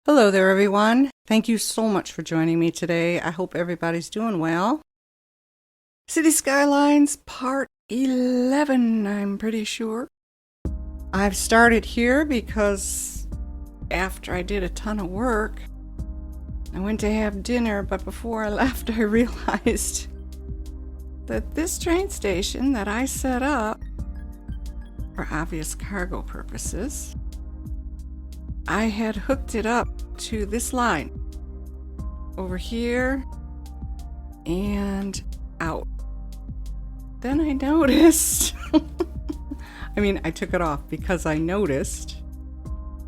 Hello there, everyone. Thank you so much for joining me today. I hope everybody's doing well. City Skylines Part 11, I'm pretty sure. I've started here because after I did a ton of work, I went to have dinner, but before I left, I realized that this train station that I set up for obvious cargo purposes, I had hooked it up to this line over here and out. Then I noticed, I took it off because I noticed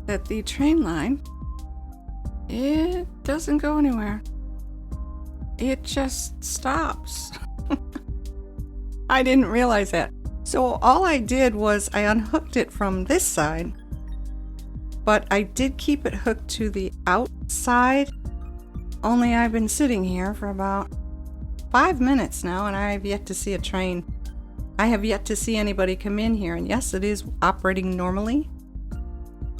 that the train line, it doesn't go anywhere. It just stops. I didn't realize that. So all I did was I unhooked it from this side, but I did keep it hooked to the outside. Only I've been sitting here for about 5 minutes now and I have yet to see a train. I have yet to see anybody come in here, and yes, it is operating normally,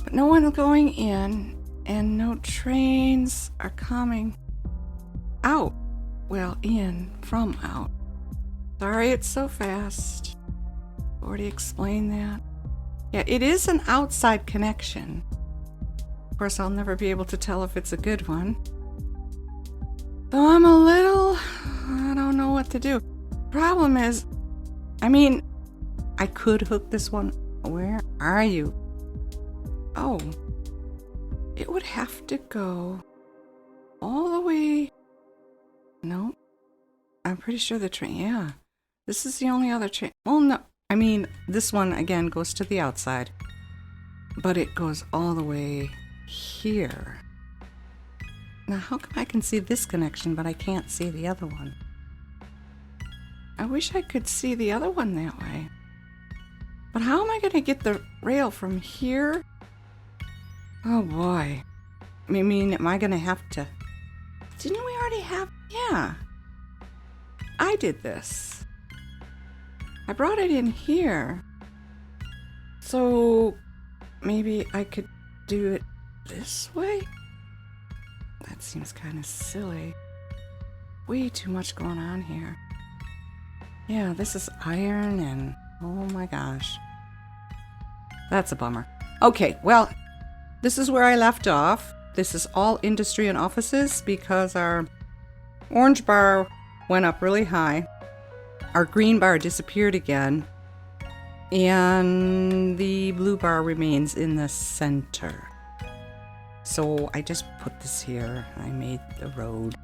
but no one going in and no trains are coming out. Well, in from out. Sorry it's so fast. Already explained that. Yeah, it is an outside connection. Of course, I'll never be able to tell if it's a good one. Though I don't know what to do. Problem is, I could hook this one. Where are you? Oh, it would have to go all the way. No, I'm pretty sure the train, yeah. This is the only other train. Well, no. This one, again, goes to the outside, but it goes all the way here. Now, how come I can see this connection, but I can't see the other one? I wish I could see the other one that way. But how am I going to get the rail from here? Oh, boy. Am I going to have to... Didn't we already have... Yeah. I did this. I brought it in here, so maybe I could do it this way? That seems kind of silly. Way too much going on here. Yeah, this is iron and oh my gosh. That's a bummer. Okay, well, this is where I left off. This is all industry and offices because our orange bar went up really high. Our green bar disappeared again, and the blue bar remains in the center. So I just put this here. I made the road.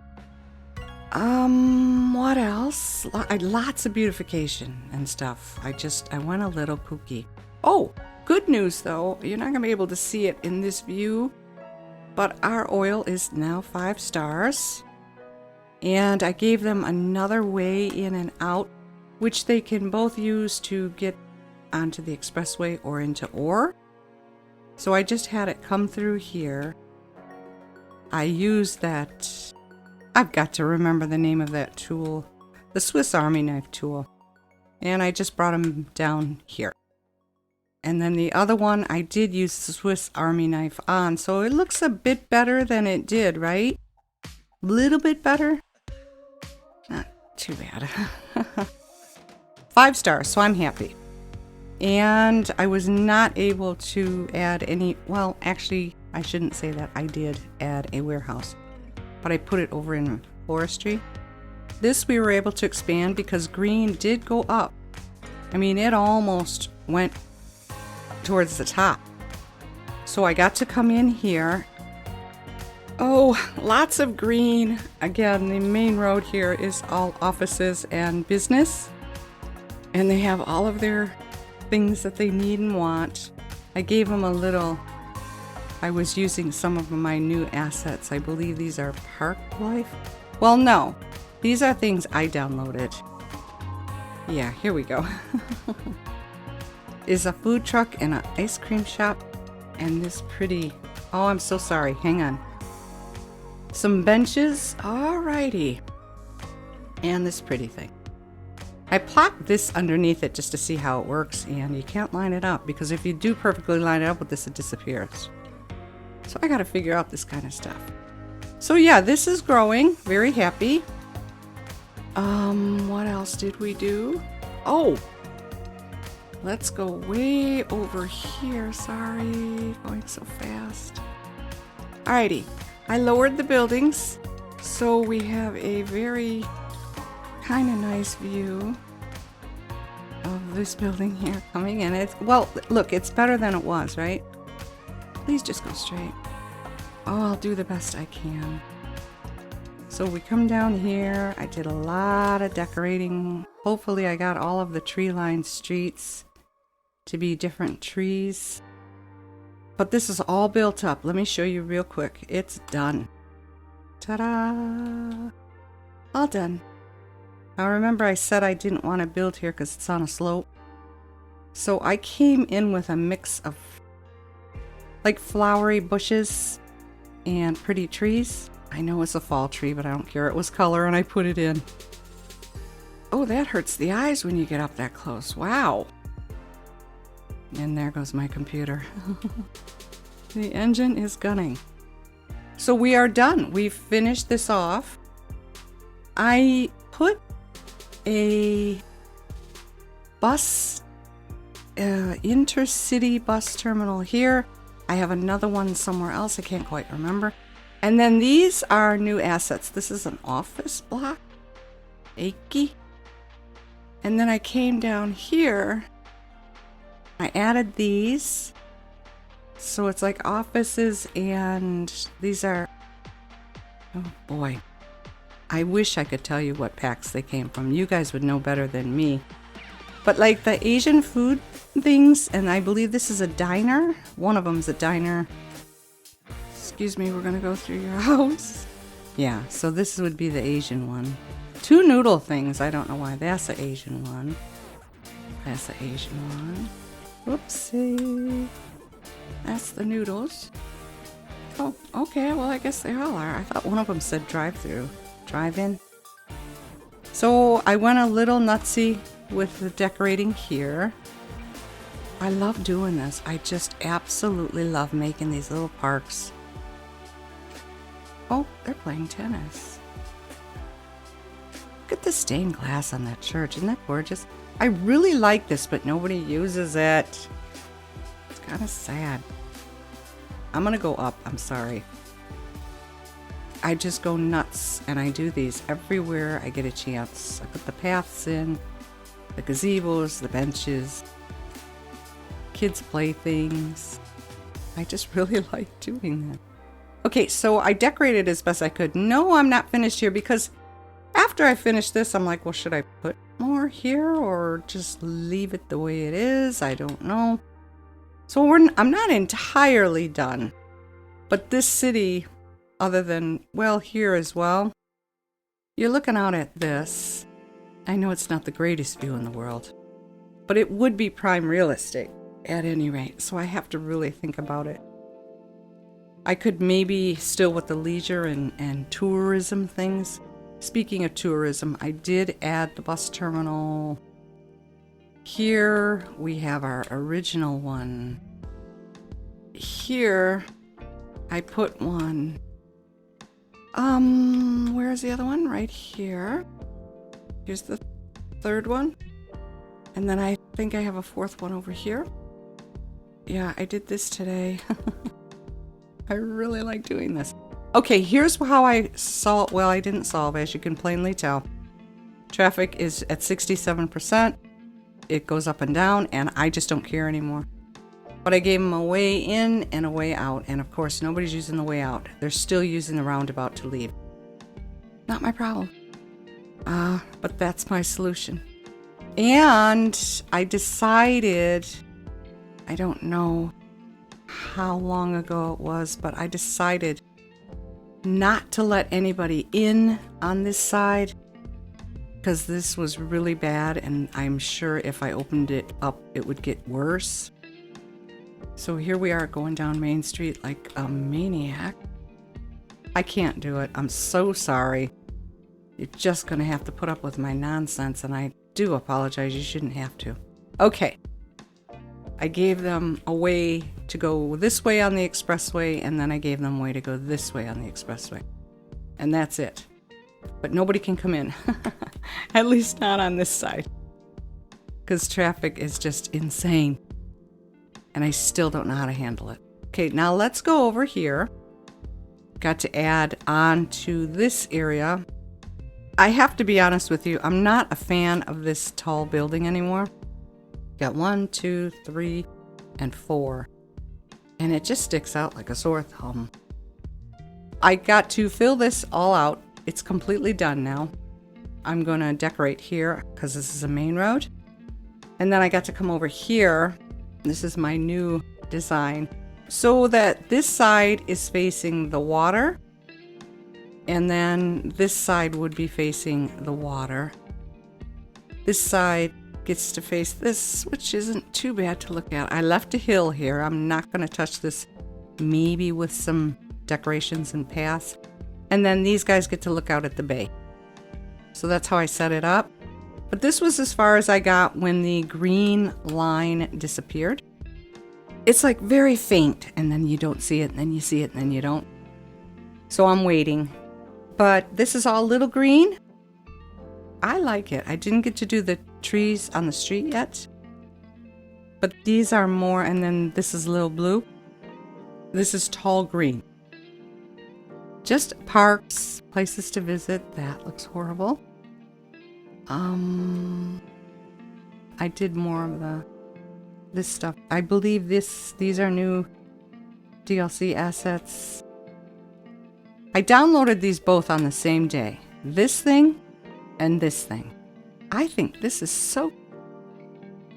What else? Lots of beautification and stuff. I went a little kooky. Oh, good news though. You're not going to be able to see it in this view, but our oil is now 5 stars. And I gave them another way in and out, which they can both use to get onto the expressway or into ore. So I just had it come through here. I used that, I've got to remember the name of that tool, the Swiss Army knife tool. And I just brought them down here. And then the other one, I did use the Swiss Army knife on, so it looks a bit better than it did, right? Little bit better? Not too bad. 5 stars, so I'm happy. And I was not able to add any, well, actually, I shouldn't say that. I did add a warehouse, but I put it over in forestry. This we were able to expand because green did go up. It almost went towards the top. So I got to come in here. Oh, lots of green. Again, the main road here is all offices and business. And they have all of their things that they need and want. I gave them a little... I was using some of my new assets. I believe these are Park Life. Well, no. These are things I downloaded. Yeah, here we go. Is a food truck and an ice cream shop. And this pretty... Oh, I'm so sorry. Hang on. Some benches. Alrighty. And this pretty thing. I plopped this underneath it just to see how it works, and you can't line it up because if you do perfectly line it up with this, it disappears. So I got to figure out this kind of stuff. So yeah, this is growing. Very happy. What else did we do? Oh, let's go way over here. Sorry, going so fast. Alrighty, I lowered the buildings, so we have a very kind of nice view of this building here coming in. It's, well, look, it's better than it was, right? Please just go straight. Oh, I'll do the best I can. So we come down here. I did a lot of decorating. Hopefully I got all of the tree-lined streets to be different trees. But this is all built up. Let me show you real quick. It's done. Ta-da! All done. Now remember I said I didn't want to build here because it's on a slope. So I came in with a mix of like flowery bushes and pretty trees. I know it's a fall tree, but I don't care. It was color and I put it in. Oh, that hurts the eyes when you get up that close. Wow. And there goes my computer. The engine is gunning. So we are done. We've finished this off. I put a bus, intercity bus terminal here. I have another one somewhere else. I can't quite remember. And then these are new assets. This is an office block. Achy. And then I came down here. I added these. So it's like offices, and these are, oh boy. I wish I could tell you what packs they came from. You guys would know better than me. But like the Asian food things, and I believe this is a diner. One of them's a diner. Excuse me, we're gonna go through your house. Yeah, so this would be the Asian one. Two noodle things. I don't know why. That's the Asian one. That's the Asian one. Whoopsie. That's the noodles. Oh, okay. Well, I guess they all are. I thought one of them said drive-through. Drive-in. So I went a little nutsy with the decorating here. I love doing this. I just absolutely love making these little parks. Oh, they're playing tennis. Look at the stained glass on that church. Isn't that gorgeous? I really like this, but nobody uses it. It's kind of sad. I'm gonna go up. I'm sorry. I just go nuts, and I do these everywhere I get a chance. I put the paths in, the gazebos, the benches, kids' playthings. I just really like doing that. Okay, so I decorated as best I could. No, I'm not finished here because after I finish this, I'm like, well, should I put more here or just leave it the way it is? I don't know. So I'm not entirely done. But this city, other than, well, here as well, you're looking out at this. I know it's not the greatest view in the world, but it would be prime real estate at any rate. So I have to really think about it. I could maybe still with the leisure and tourism things. Speaking of tourism, I did add the bus terminal. Here we have our original one. Here I put one. Where's the other one? Right here. Here's the third one. And then I think I have a fourth one over here. Yeah, I did this today. I really like doing this. Okay, here's how I solve. Well, I didn't solve, as you can plainly tell. Traffic is at 67%. It goes up and down, and I just don't care anymore. But I gave them a way in and a way out, and of course, nobody's using the way out. They're still using the roundabout to leave. Not my problem. But that's my solution. And I decided, I don't know how long ago it was, but I decided not to let anybody in on this side because this was really bad, and I'm sure if I opened it up it would get worse. So here we are going down Main Street like a maniac. I can't do it. I'm so sorry. You're just gonna have to put up with my nonsense, and I do apologize. You shouldn't have to. Okay. I gave them a way to go this way on the expressway, and then I gave them a way to go this way on the expressway. And that's it. But nobody can come in. At least not on this side. Because traffic is just insane. And I still don't know how to handle it. Okay, now let's go over here. Got to add on to this area. I have to be honest with you, I'm not a fan of this tall building anymore. Got 1, 2, 3, and 4. And it just sticks out like a sore thumb. I got to fill this all out. It's completely done now. I'm going to decorate here because this is a main road. And then I got to come over here. This is my new design. So that this side is facing the water. And then this side would be facing the water. This side gets to face this, which isn't too bad to look at. I left a hill here. I'm not going to touch this, maybe with some decorations and paths. And then these guys get to look out at the bay. So that's how I set it up. But this was as far as I got when the green line disappeared. It's like very faint, and then you don't see it, and then you see it, and then you don't. So I'm waiting. But this is all little green. I like it. I didn't get to do the trees on the street yet. But these are more, and then this is little blue. This is tall green. Just parks, places to visit. That looks horrible. I did more of this stuff. I believe these are new DLC assets. I downloaded these both on the same day. This thing and this thing. I think this is so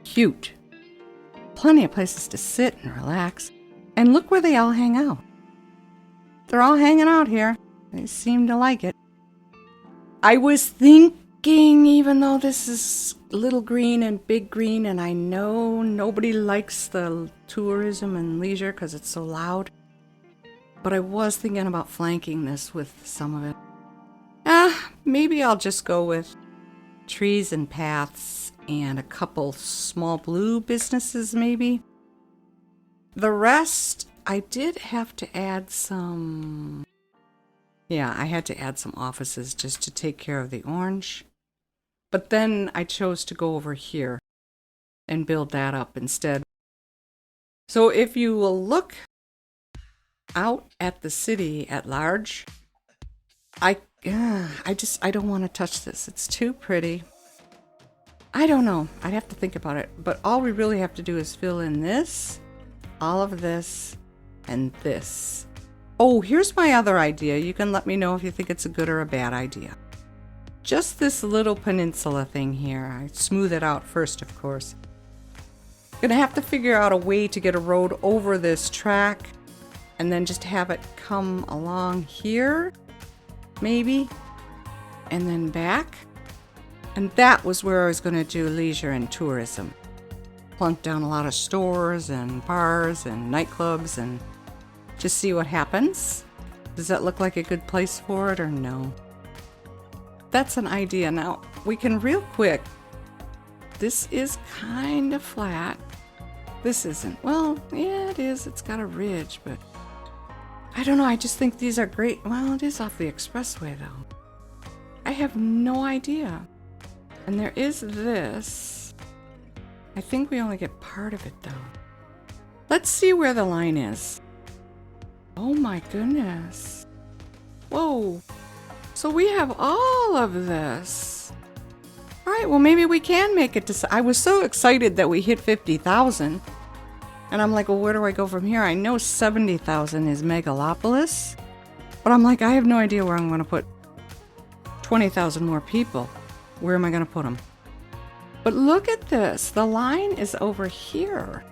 cute. Plenty of places to sit and relax. And look where they all hang out. They're all hanging out here. They seem to like it. I was thinking, even though this is little green and big green, and I know nobody likes the tourism and leisure because it's so loud, but I was thinking about flanking this with some of it. Maybe I'll just go with trees and paths and a couple small blue businesses maybe. The rest, I did have to add some... Yeah, I had to add some offices just to take care of the orange. But then I chose to go over here and build that up instead. So if you will look out at the city at large, I don't want to touch this. It's too pretty. I don't know. I'd have to think about it. But all we really have to do is fill in this, all of this, and this. Oh, here's my other idea. You can let me know if you think it's a good or a bad idea. Just this little peninsula thing here. I smooth it out first, of course. Gonna have to figure out a way to get a road over this track and then just have it come along here, maybe, and then back. And that was where I was gonna do leisure and tourism. Plunk down a lot of stores and bars and nightclubs and just see what happens. Does that look like a good place for it or no? That's an idea. Now, we can real quick. This is kind of flat. This isn't. Well, yeah, it is. It's got a ridge, but I don't know. I just think these are great. Well, it is off the expressway, though. I have no idea. And there is this. I think we only get part of it, though. Let's see where the line is. Oh, my goodness. Whoa. So we have all of this. All right, well, maybe we can make it to... I was so excited that we hit 50,000. And I'm like, well, where do I go from here? I know 70,000 is Megalopolis. But I'm like, I have no idea where I'm going to put 20,000 more people. Where am I going to put them? But look at this. The line is over here.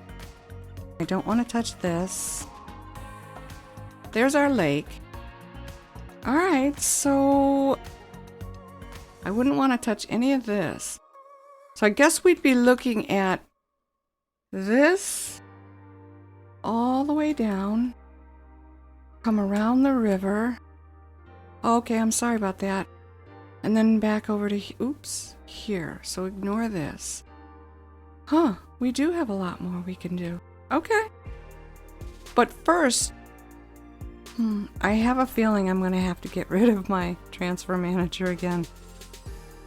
I don't want to touch this. There's our lake. All right, so I wouldn't want to touch any of this. So I guess we'd be looking at this all the way down, come around the river. Okay, I'm sorry about that. And then back over to, oops, here. So ignore this. Huh, We do have a lot more we can do. Okay. But first, I have a feeling I'm going to have to get rid of my transfer manager again.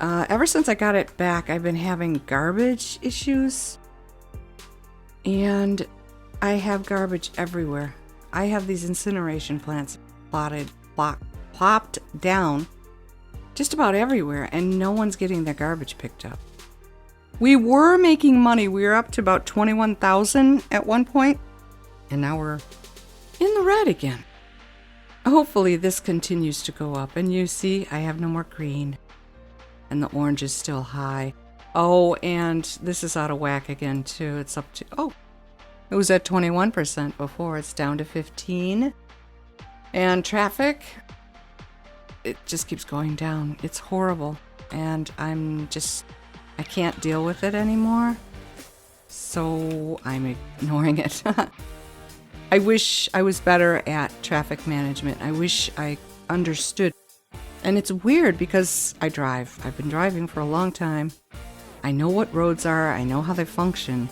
Ever since I got it back, I've been having garbage issues. And I have garbage everywhere. I have these incineration plants plopped down just about everywhere, and no one's getting their garbage picked up. We were making money. We were up to about 21,000 at one point, and now we're in the red again. Hopefully this continues to go up, and you see I have no more green, and the orange is still high. Oh, and this is out of whack again too. It's up to, it was at 21% before. It's down to 15. And traffic, it just keeps going down. It's horrible. And I can't deal with it anymore. So I'm ignoring it. I wish I was better at traffic management. I wish I understood. And it's weird because I drive. I've been driving for a long time. I know what roads are. I know how they function.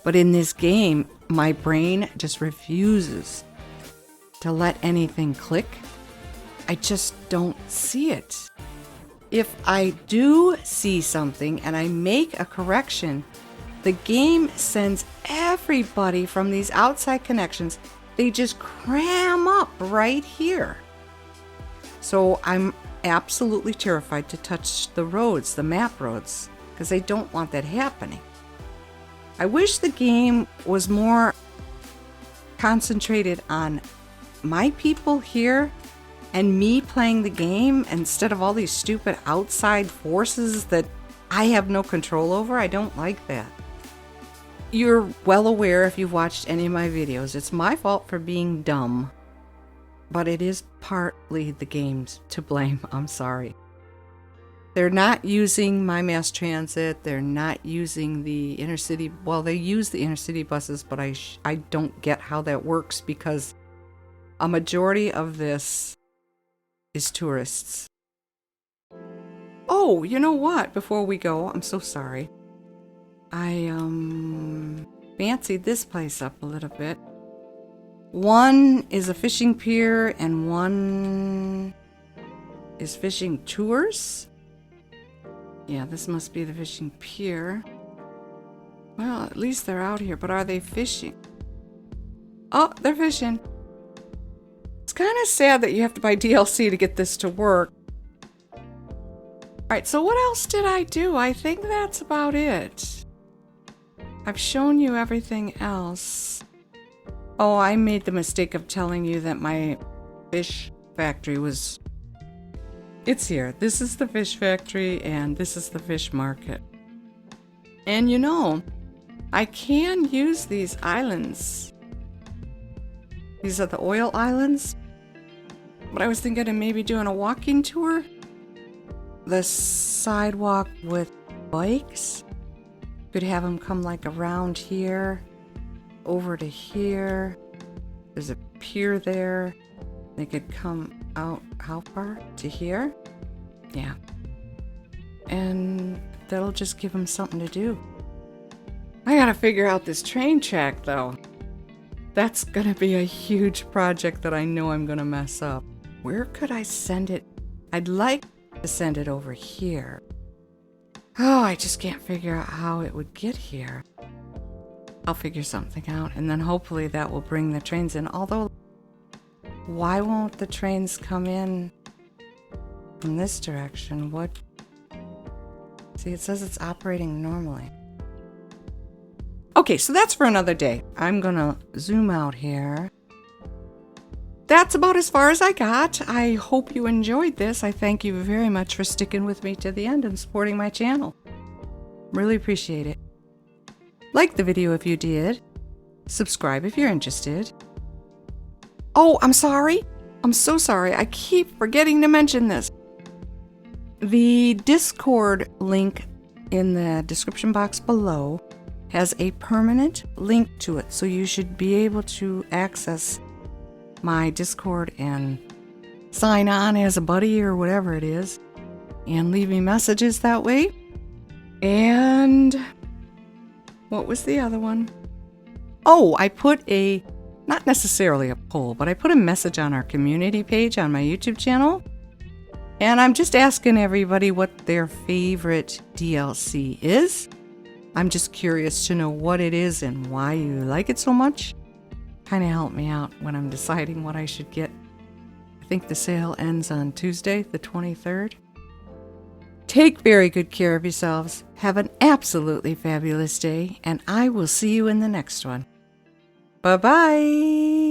But in this game, my brain just refuses to let anything click. I just don't see it. If I do see something and I make a correction, the game sends everybody from these outside connections. They just cram up right here. So I'm absolutely terrified to touch the roads, the map roads, because I don't want that happening. I wish the game was more concentrated on my people here and me playing the game instead of all these stupid outside forces that I have no control over. I don't like that. You're well aware if you've watched any of my videos, it's my fault for being dumb. But it is partly the game's to blame. I'm sorry. They're not using my mass transit. They're not using the intercity. Well, they use the intercity buses, but I don't get how that works because a majority of this is tourists. Oh, you know what? Before we go, I'm so sorry. I fancied this place up a little bit. One is a fishing pier and one is fishing tours. Yeah, this must be the fishing pier. Well, at least they're out here, but are they fishing? Oh, they're fishing. It's kind of sad that you have to buy DLC to get this to work. Alright, so what else did I do? I think that's about it. I've shown you everything else. Oh, I made the mistake of telling you that my fish factory was... It's here. This is the fish factory and this is the fish market. And you know, I can use these islands. These are the oil islands. But I was thinking of maybe doing a walking tour. The sidewalk with bikes. Could have them come like around here, over to here. There's a pier there. They could come out, how far? To here? Yeah. And that'll just give them something to do. I gotta figure out this train track though. That's gonna be a huge project that I know I'm gonna mess up. Where could I send it? I'd like to send it over here. Oh, I just can't figure out how it would get here. I'll figure something out, and then hopefully that will bring the trains in. Although, why won't the trains come in from this direction? What? See, it says it's operating normally. Okay, so that's for another day. I'm gonna zoom out here. That's about as far as I got. I hope you enjoyed this. I thank you very much for sticking with me to the end and supporting my channel. Really appreciate it. Like the video if you did. Subscribe if you're interested. Oh, I'm sorry. I'm so sorry. I keep forgetting to mention this. The Discord link in the description box below has a permanent link to it, so you should be able to access my Discord and sign on as a buddy or whatever it is and leave me messages that way. And What was the other one? Oh, I put not necessarily a poll, but I put a message on our community page on my YouTube channel. And I'm just asking everybody what their favorite DLC is. I'm just curious to know what it is and why you like it so much. Kind of help me out when I'm deciding what I should get. I think the sale ends on Tuesday, the 23rd. Take very good care of yourselves. Have an absolutely fabulous day, and I will see you in the next one. Bye-bye.